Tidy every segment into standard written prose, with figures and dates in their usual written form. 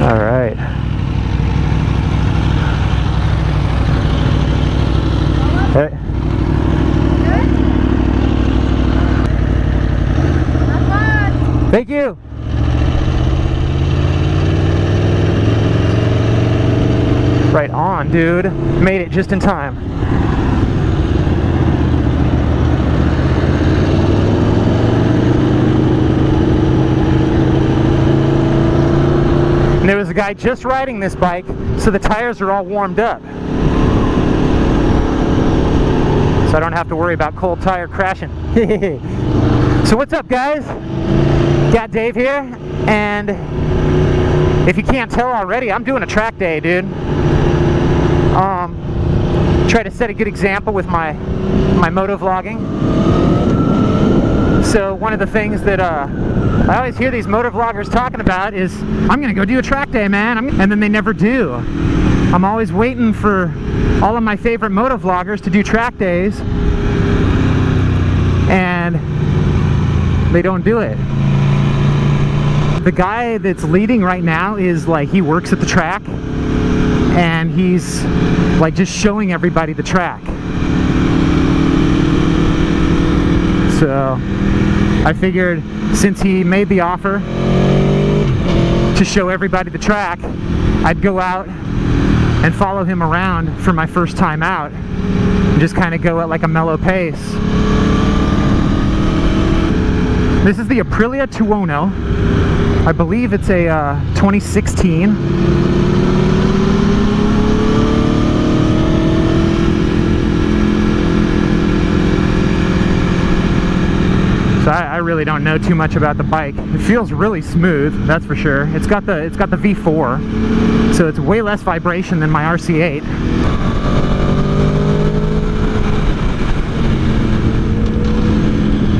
All right. Hey. Thank you. Right on, dude. Made it just in time. And there was a guy just riding this bike, so the tires are all warmed up. So I don't have to worry about cold tire crashing. So what's up, guys? GotDave here, and if you can't tell already, I'm doing a track day, dude. Try to set a good example with my moto vlogging. So one of the things that I always hear these motor vloggers talking about is, I'm gonna go do a track day, man, and then they never do. I'm always waiting for all of my favorite moto vloggers to do track days, and they don't do it. The guy that's leading right now is like, he works at the track, and he's like just showing everybody the track. So I figured, since he made the offer to show everybody the track, I'd go out and follow him around for my first time out and just kind of go at like a mellow pace. This is the Aprilia Tuono. I believe it's a 2016. So I really don't know too much about the bike. It feels really smooth, that's for sure. It's got the V4, so it's way less vibration than my RC8.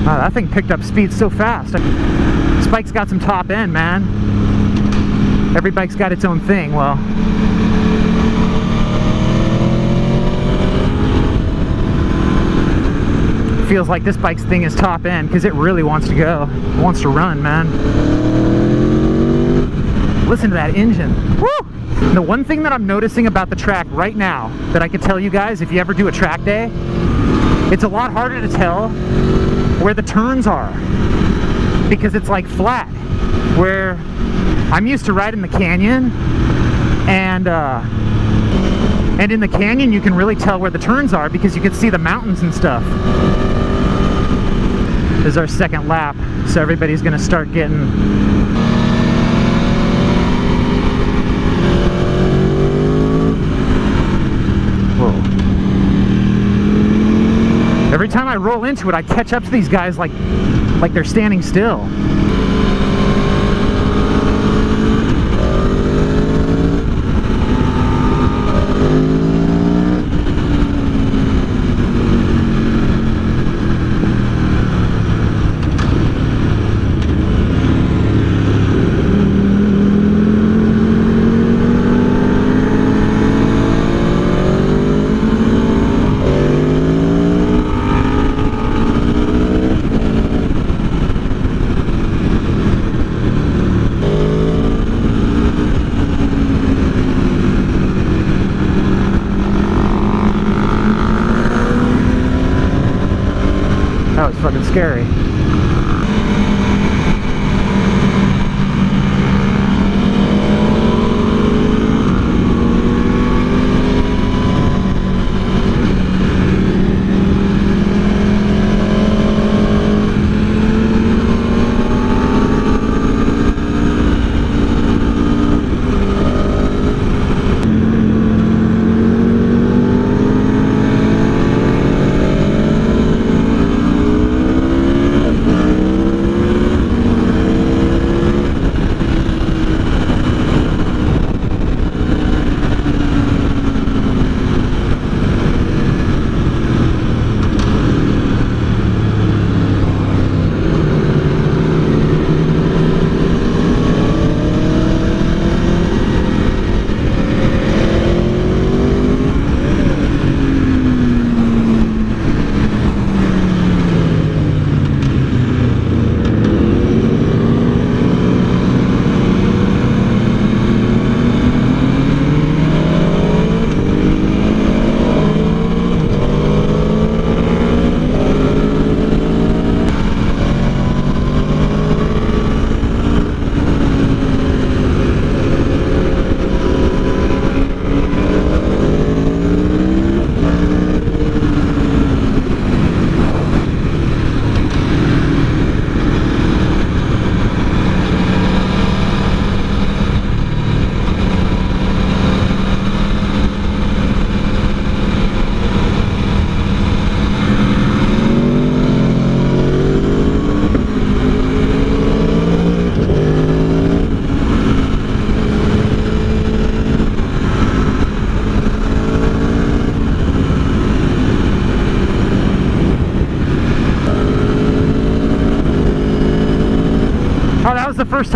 Wow, that thing picked up speed so fast. This bike's got some top end, man. Every bike's got its own thing. Well, feels like this bike's thing is top end because it really wants to go. It wants to run, man. Listen to that engine. Woo! And the one thing that I'm noticing about the track right now that I could tell you guys, if you ever do a track day, it's a lot harder to tell where the turns are because it's like flat. Where I'm used to riding the canyon, and in the canyon you can really tell where the turns are because you can see the mountains and stuff. This is our second lap, so everybody's gonna start getting every time I roll into it, I catch up to these guys like they're standing still. That was fucking scary.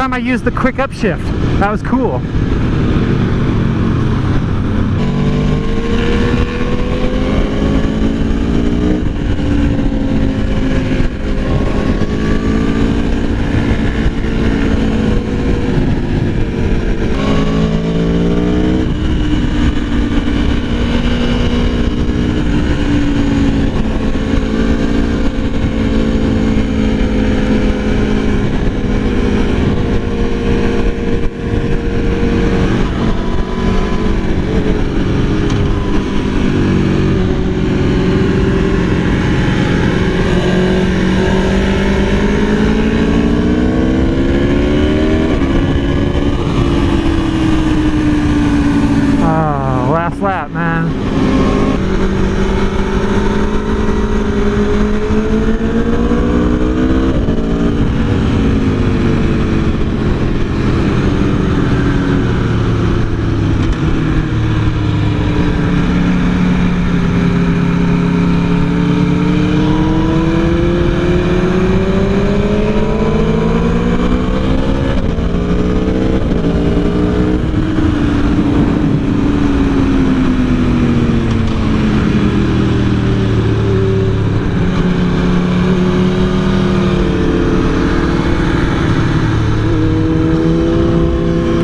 time I used the quick upshift. That was cool. Lap, man.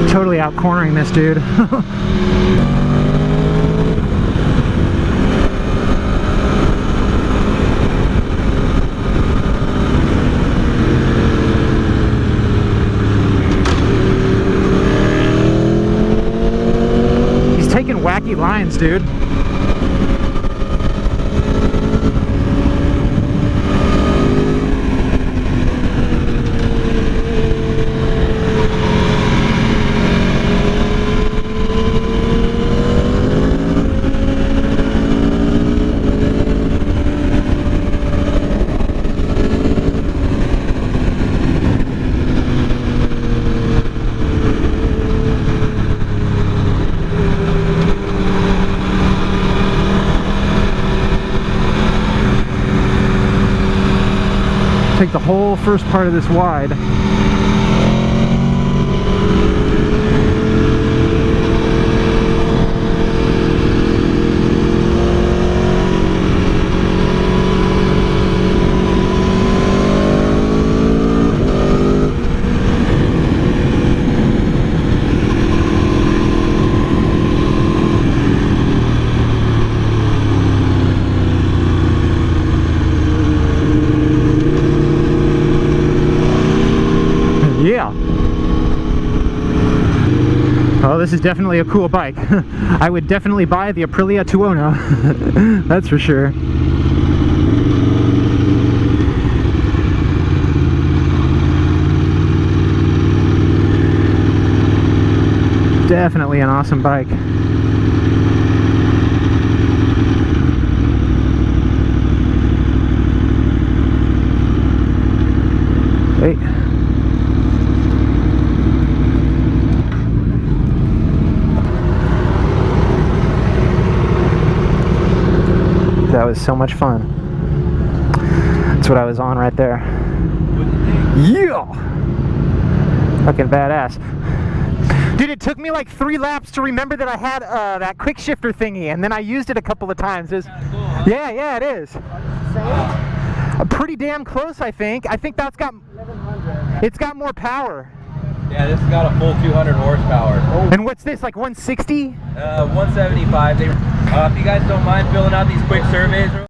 Totally out-cornering this dude. He's taking wacky lines, dude. Take the whole first part of this wide. Yeah. Oh, this is definitely a cool bike. I would definitely buy the Aprilia Tuono. That's for sure. Definitely an awesome bike. Wait. That was so much fun. That's what I was on right there. Yeah! Fucking badass. Dude, it took me like 3 laps to remember that I had that quick shifter thingy, and then I used it a couple of times. Cool, huh? Yeah, it is. Pretty damn close, I think. I think that's got... 1100. It's got more power. Yeah, this has got a full 200 horsepower. And what's this, like 160? 175. If you guys don't mind filling out these quick surveys.